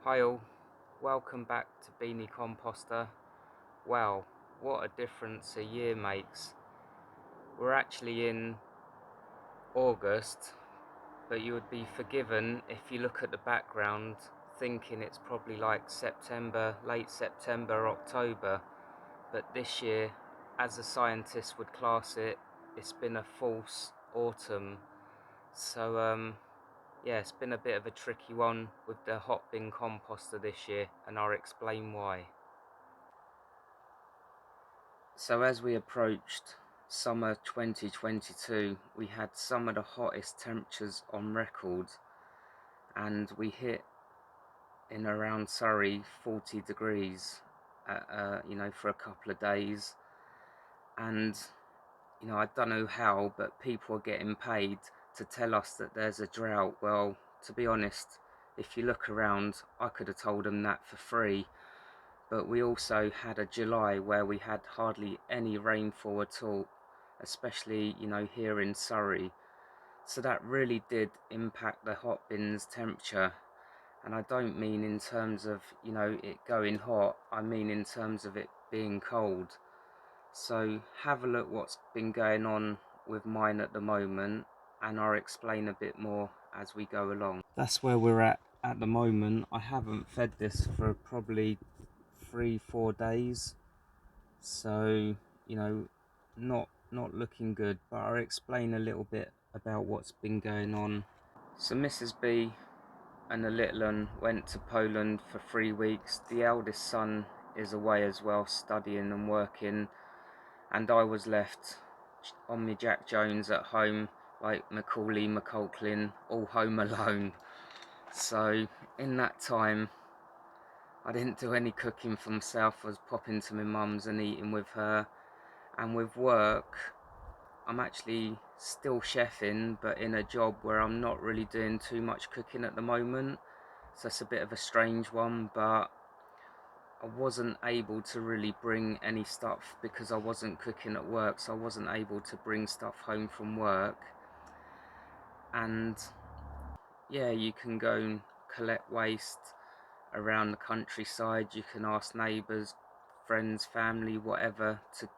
Hi all, welcome back to Beanie Composter. Wow, what a difference a year makes. We're actually in August, but you would be forgiven if you look at the background thinking it's probably like September, late September, October. But this year, as a scientist would class it, it's been a false autumn. So yeah, it's been a bit of a tricky one with the Hotbin composter this year, and I'll explain why. So as we approached summer 2022, we had some of the hottest temperatures on record, and we hit in around Surrey 40 degrees for a couple of days. And I don't know how, but people are getting paid to tell us that there's a drought. Well, to be honest, if you look around, I could have told them that for free. But we also had a July where we had hardly any rainfall at all, especially here in Surrey. So that really did impact the Hotbin's temperature. And I don't mean in terms of it going hot, I mean in terms of it being cold. So have a look what's been going on with mine at the moment, and I'll explain a bit more as we go along. That's where we're at the moment. I haven't fed this for probably 3-4 days, so not looking good, but I'll explain a little bit about what's been going on. So Mrs. B and the little one went to Poland for 3 weeks. The eldest son is away as well, studying and working, and I was left on my Jack Jones at home, like Macaulay Culkin, all home alone. So in that time I didn't do any cooking for myself. I was popping to my mum's and eating with her. And with work, I'm actually still chefing, but in a job where I'm not really doing too much cooking at the moment. So it's a bit of a strange one, but I wasn't able to really bring any stuff because I wasn't cooking at work, so I wasn't able to bring stuff home from work. And yeah, you can go and collect waste around the countryside. You can ask neighbours, friends, family, whatever, to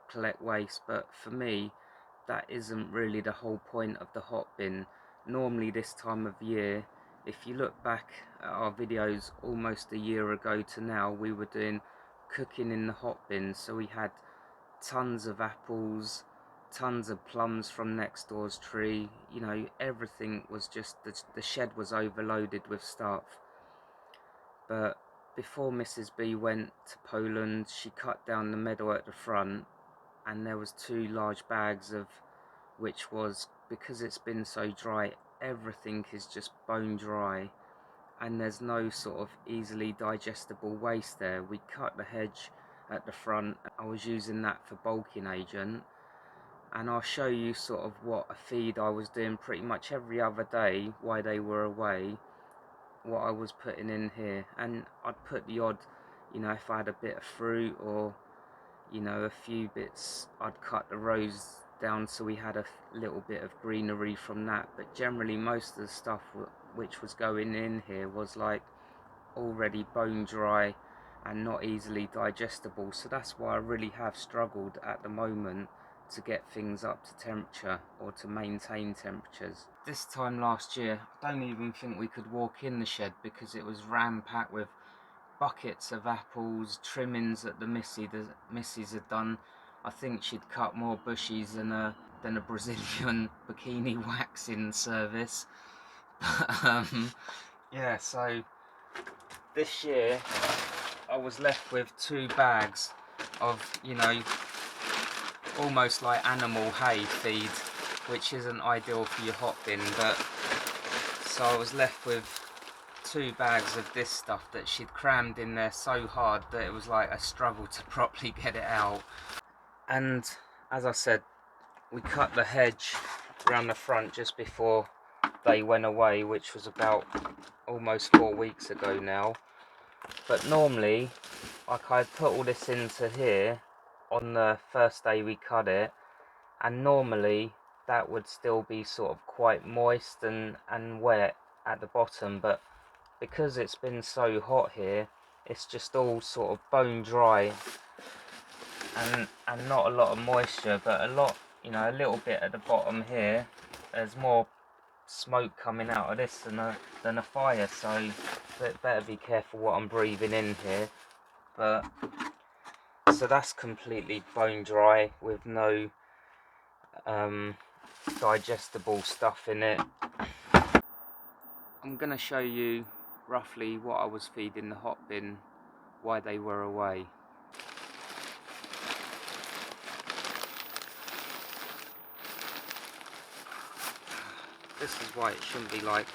collect waste. But for me, that isn't really the whole point of the hot bin. Normally this time of year, if you look back at our videos almost a year ago to now, we were doing cooking in the hot bin. So we had tons of apples, tons of plums from next door's tree. Everything was just, the shed was overloaded with stuff. But before Mrs. B went to Poland, she cut down the meadow at the front, and there was 2 large bags of, which was, because it's been so dry, everything is just bone dry, and there's no sort of easily digestible waste there. We cut the hedge at the front. I was using that for bulking agent, and I'll show you sort of what a feed I was doing pretty much every other day while they were away, what I was putting in here. And I'd put the odd, if I had a bit of fruit or a few bits, I'd cut the rows down so we had a little bit of greenery from that. But generally most of the stuff which was going in here was like already bone dry and not easily digestible. So that's why I really have struggled at the moment to get things up to temperature or to maintain temperatures. This time last year, I don't even think we could walk in the shed because it was ram-packed with buckets of apples, trimmings that the Missus had done. I think she'd cut more bushies than a Brazilian bikini waxing service. Yeah, so this year I was left with 2 bags of almost like animal hay feed, which isn't ideal for your hot bin. But so I was left with 2 bags of this stuff that she'd crammed in there so hard that it was like a struggle to properly get it out. And as I said, we cut the hedge around the front just before they went away, which was about almost 4 weeks ago now. But normally, like, I'd put all this into here on the first day we cut it, and normally that would still be sort of quite moist and wet at the bottom. But because it's been so hot here, it's just all sort of bone dry and not a lot of moisture, but a lot, you know, a little bit at the bottom here. There's more smoke coming out of this than a fire, so better be careful what I'm breathing in here. But so that's completely bone dry with no digestible stuff in it. I'm gonna show you roughly what I was feeding the Hotbin, why they were away. This is why it shouldn't be like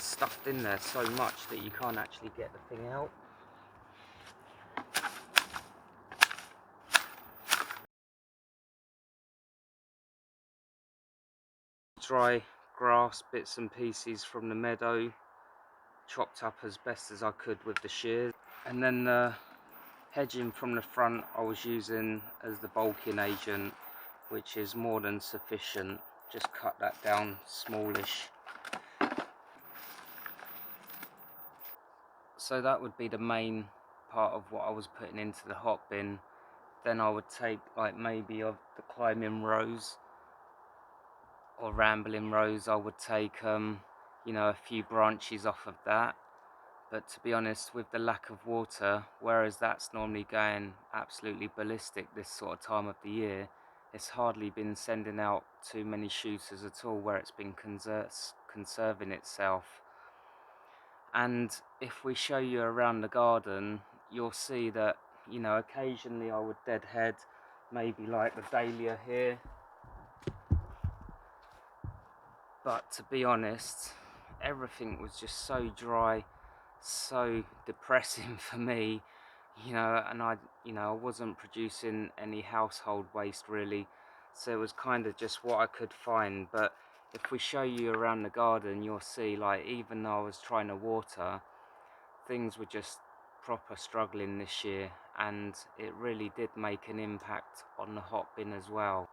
stuffed in there so much that you can't actually get the thing out. Dry grass, bits and pieces from the meadow, chopped up as best as I could with the shears, and then the hedging from the front I was using as the bulking agent, which is more than sufficient. Just cut that down smallish. So that would be the main part of what I was putting into the Hotbin. Then I would take like maybe of the climbing rows or rambling rows, I would take you know, a few branches off of that. But to be honest, with the lack of water, whereas that's normally going absolutely ballistic this sort of time of the year, it's hardly been sending out too many shooters at all, where it's been conserving itself. And if we show you around the garden, you'll see that, you know, occasionally I would deadhead maybe like the dahlia here, but to be honest, everything was just so dry, so depressing for me, you know, and I wasn't producing any household waste really, so it was kind of just what I could find. But if we show you around the garden, you'll see, like, even though I was trying to water, things were just proper struggling this year, and it really did make an impact on the Hotbin as well.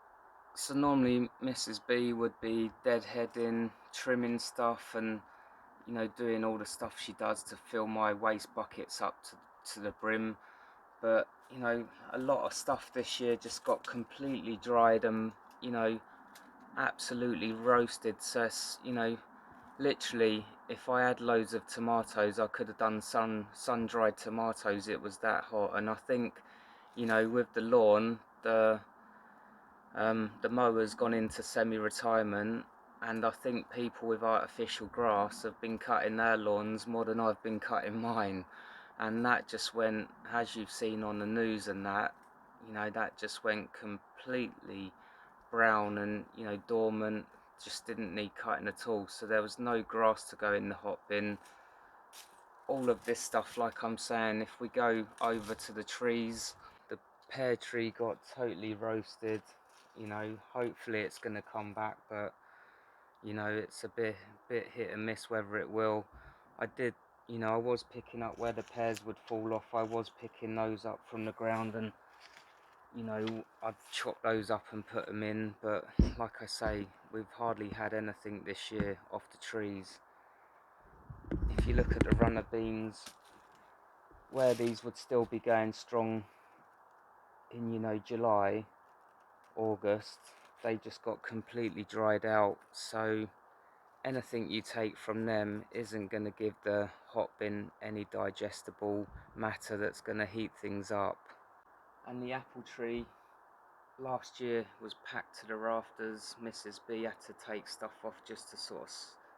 So normally Mrs. B would be deadheading, trimming stuff, and, you know, doing all the stuff she does to fill my waste buckets up to the brim. But, you know, a lot of stuff this year just got completely dried and, you know, absolutely roasted. So it's, you know, literally, if I had loads of tomatoes, I could have done sun-dried tomatoes. It was that hot. And I think, you know, with the lawn, the mower's gone into semi-retirement, and I think people with artificial grass have been cutting their lawns more than I've been cutting mine, and that just went, as you've seen on the news and that, you know, that just went completely brown and, you know, dormant, just didn't need cutting at all. So there was no grass to go in the Hotbin. All of this stuff, like I'm saying, if we go over to the trees, the pear tree got totally roasted. You know, hopefully it's going to come back, but, you know, it's a bit hit and miss whether it will. I did, you know, I was picking up where the pears would fall off. I was picking those up from the ground, and, you know, I'd chop those up and put them in. But like I say, we've hardly had anything this year off the trees. If you look at the runner beans, where these would still be going strong in, you know, July, August, they just got completely dried out. So anything you take from them isn't going to give the Hotbin any digestible matter that's going to heat things up. And the apple tree last year was packed to the rafters. Mrs. B had to take stuff off just to sort of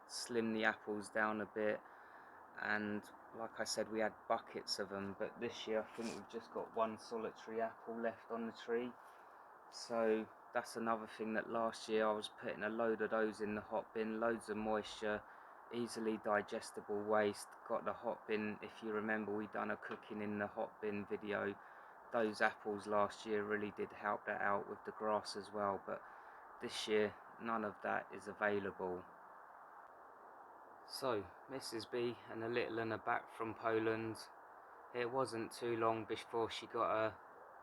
slim the apples down a bit, and like I said, we had buckets of them, but this year I think we've just got one solitary apple left on the tree. So that's another thing, that last year I was putting a load of those in the Hotbin, loads of moisture, easily digestible waste. Got the Hotbin, if you remember, we done a cooking in the Hotbin video. Those apples last year really did help that out with the grass as well, but this year none of that is available. So Mrs. B and the little one are back from Poland. It wasn't too long before she got her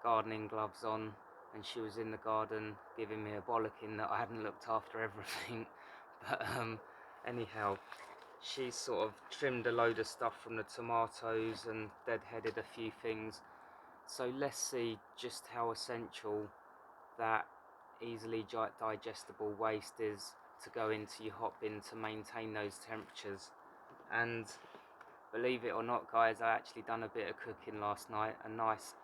gardening gloves on, and she was in the garden giving me a bollocking that I hadn't looked after everything. But anyhow, She's sort of trimmed a load of stuff from the tomatoes and deadheaded a few things. So let's see just how essential that easily digestible waste is to go into your hot bin to maintain those temperatures. And believe it or not, guys, I actually done a bit of cooking last night, a nice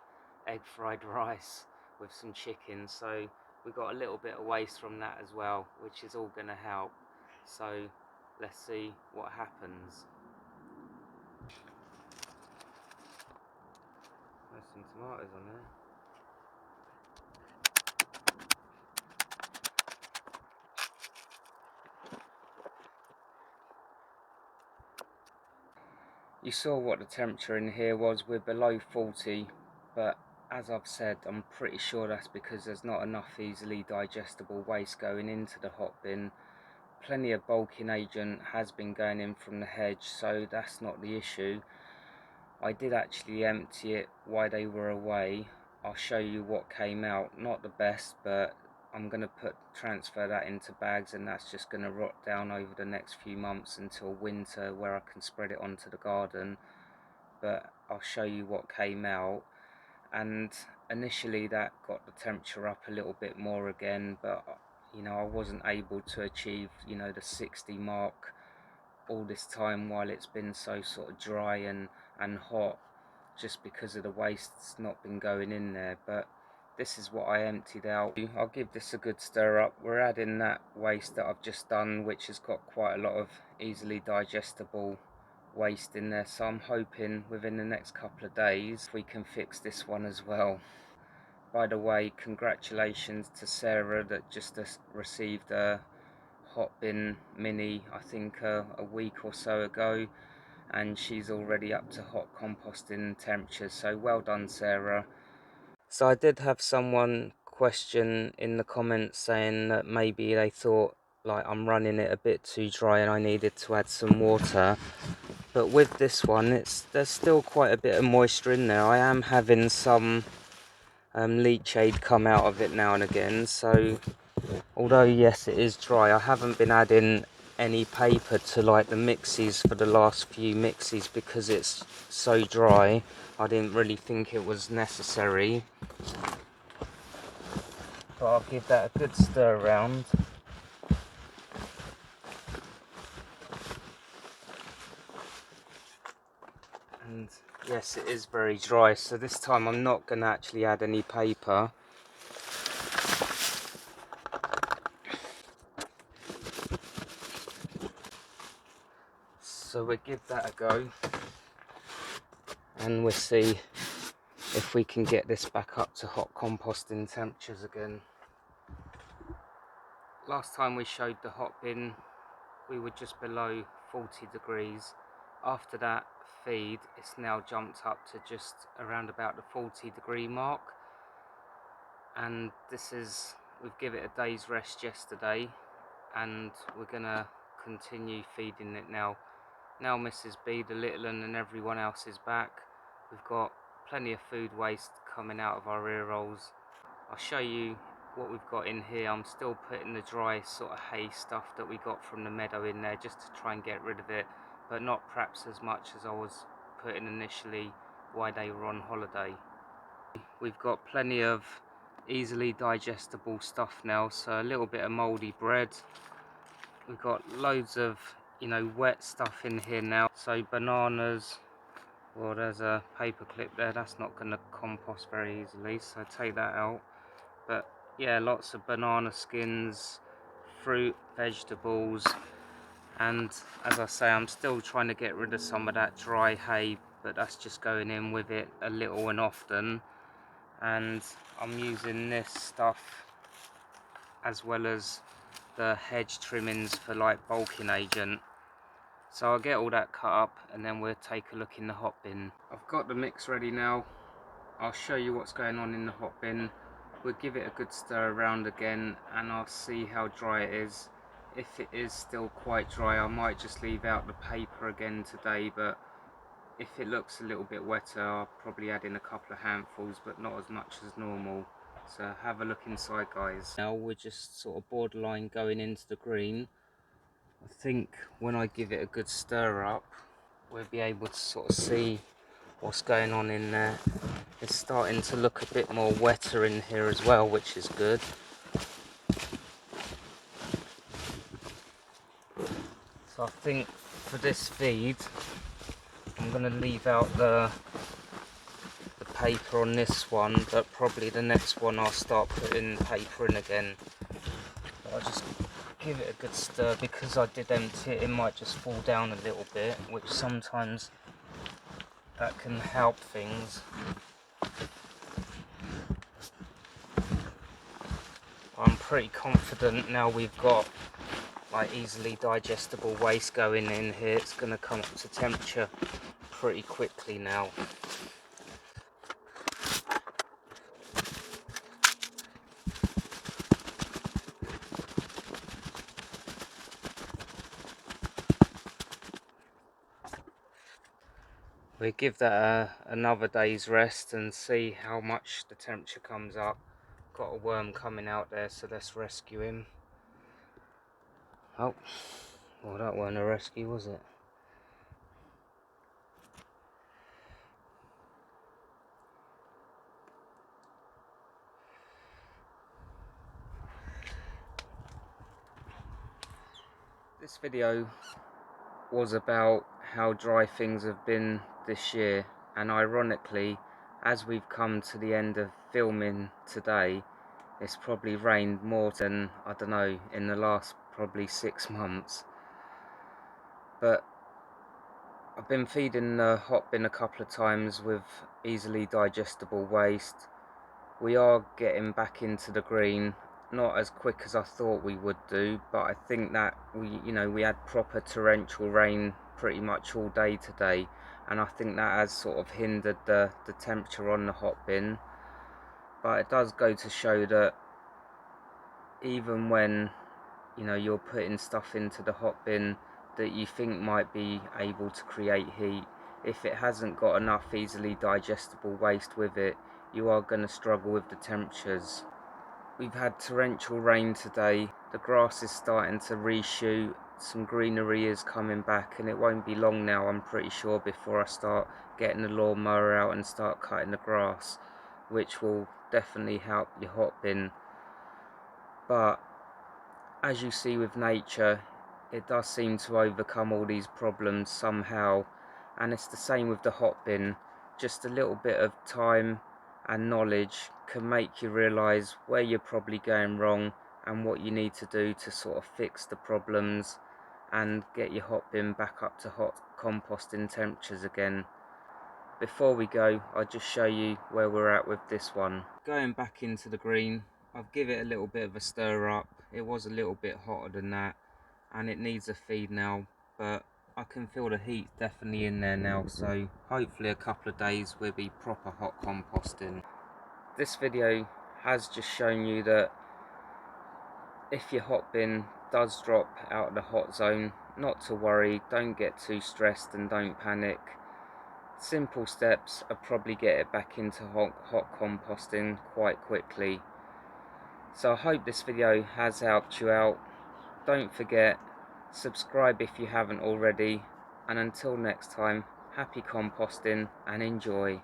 egg fried rice with some chicken, so we got a little bit of waste from that as well, which is all going to help. So let's see what happens. There's some tomatoes on there. You saw what the temperature in here was. We're below 40, but as I've said, I'm pretty sure that's because there's not enough easily digestible waste going into the hot bin. Plenty of bulking agent has been going in from the hedge, so that's not the issue. I did actually empty it while they were away. I'll show you what came out. Not the best, but I'm going to transfer that into bags, and that's just going to rot down over the next few months until winter, where I can spread it onto the garden. But I'll show you what came out. And initially that got the temperature up a little bit more again, but you know, I wasn't able to achieve, you know, the 60 mark all this time while it's been so sort of dry and hot, just because of the waste's not been going in there. But this is what I emptied out. I'll give this a good stir up. We're adding that waste that I've just done, which has got quite a lot of easily digestible waste in there, so I'm hoping within the next couple of days we can fix this one as well. By the way, congratulations to Sarah that just received a Hotbin Mini, I think a week or so ago, and she's already up to hot composting temperatures, so well done, Sarah. So I did have someone question in the comments saying that maybe they thought like I'm running it a bit too dry and I needed to add some water. But with this one, there's still quite a bit of moisture in there. I am having some leachate come out of it now and again, so although yes it is dry, I haven't been adding any paper to like the mixies for the last few mixies because it's so dry. I didn't really think it was necessary, but I'll give that a good stir around. And yes, it is very dry, so this time I'm not going to actually add any paper. So we'll give that a go and we'll see if we can get this back up to hot composting temperatures again. Last time we showed the hot bin, we were just below 40 degrees. After that feed, it's now jumped up to just around about the 40-degree mark. And we've given it a day's rest yesterday, and we're gonna continue feeding it now. Now Mrs. B, the little one, and everyone else is back. We've got plenty of food waste coming out of our ear rolls. I'll show you what we've got in here. I'm still putting the dry sort of hay stuff that we got from the meadow in there just to try and get rid of it, but not perhaps as much as I was putting initially while they were on holiday. We've got plenty of easily digestible stuff now, so a little bit of mouldy bread. We've got loads of, you know, wet stuff in here now, so bananas. Well, there's a paper clip there, that's not going to compost very easily, so take that out. But yeah, lots of banana skins, fruit, vegetables, and as I say, I'm still trying to get rid of some of that dry hay, but that's just going in with it a little and often. And I'm using this stuff as well as the hedge trimmings for like bulking agent. So I'll get all that cut up and then we'll take a look in the hot bin. I've got the mix ready now. I'll show you what's going on in the hot bin. We'll give it a good stir around again and I'll see how dry it is. If it is still quite dry, I might just leave out the paper again today, but if it looks a little bit wetter, I'll probably add in a couple of handfuls, but not as much as normal. So have a look inside, guys. Now we're just sort of borderline going into the green. I think when I give it a good stir up, we'll be able to sort of see what's going on in there. It's starting to look a bit more wetter in here as well, which is good. So I think for this feed, I'm going to leave out the paper on this one, but probably the next one I'll start putting paper in again. But I'll just give it a good stir. Because I did empty it, it might just fall down a little bit, which sometimes that can help things. I'm pretty confident now we've got like easily digestible waste going in here. It's going to come up to temperature pretty quickly now. We give that another day's rest and see how much the temperature comes up. Got a worm coming out there, so let's rescue him. Oh, well, that wasn't a rescue, was it? This video was about how dry things have been this year, and ironically, as we've come to the end of filming today, it's probably rained more than, I don't know, in the last probably 6 months. But I've been feeding the Hotbin a couple of times with easily digestible waste. We are getting back into the green, not as quick as I thought we would do, but I think that we had proper torrential rain pretty much all day today, and I think that has sort of hindered the temperature on the Hotbin. But it does go to show that even when you're putting stuff into the Hotbin that you think might be able to create heat, if it hasn't got enough easily digestible waste with it, you are going to struggle with the temperatures. We've had torrential rain today, the grass is starting to reshoot, some greenery is coming back, and it won't be long now, I'm pretty sure, before I start getting the lawnmower out and start cutting the grass, which will definitely help your Hotbin. But as you see with nature, it does seem to overcome all these problems somehow, and it's the same with the Hotbin. Just a little bit of time and knowledge can make you realise where you're probably going wrong and what you need to do to sort of fix the problems and get your Hotbin back up to hot composting temperatures again. Before we go, I'll just show you where we're at with this one. Going back into the green, I've given it a little bit of a stir up. It was a little bit hotter than that, and it needs a feed now, but I can feel the heat definitely in there now, so hopefully a couple of days we'll be proper hot composting. This video has just shown you that if your Hotbin does drop out of the hot zone, not to worry, don't get too stressed and don't panic. Simple steps are probably get it back into hot composting quite quickly. So I hope this video has helped you out. Don't forget, subscribe if you haven't already, and until next time, happy composting and enjoy.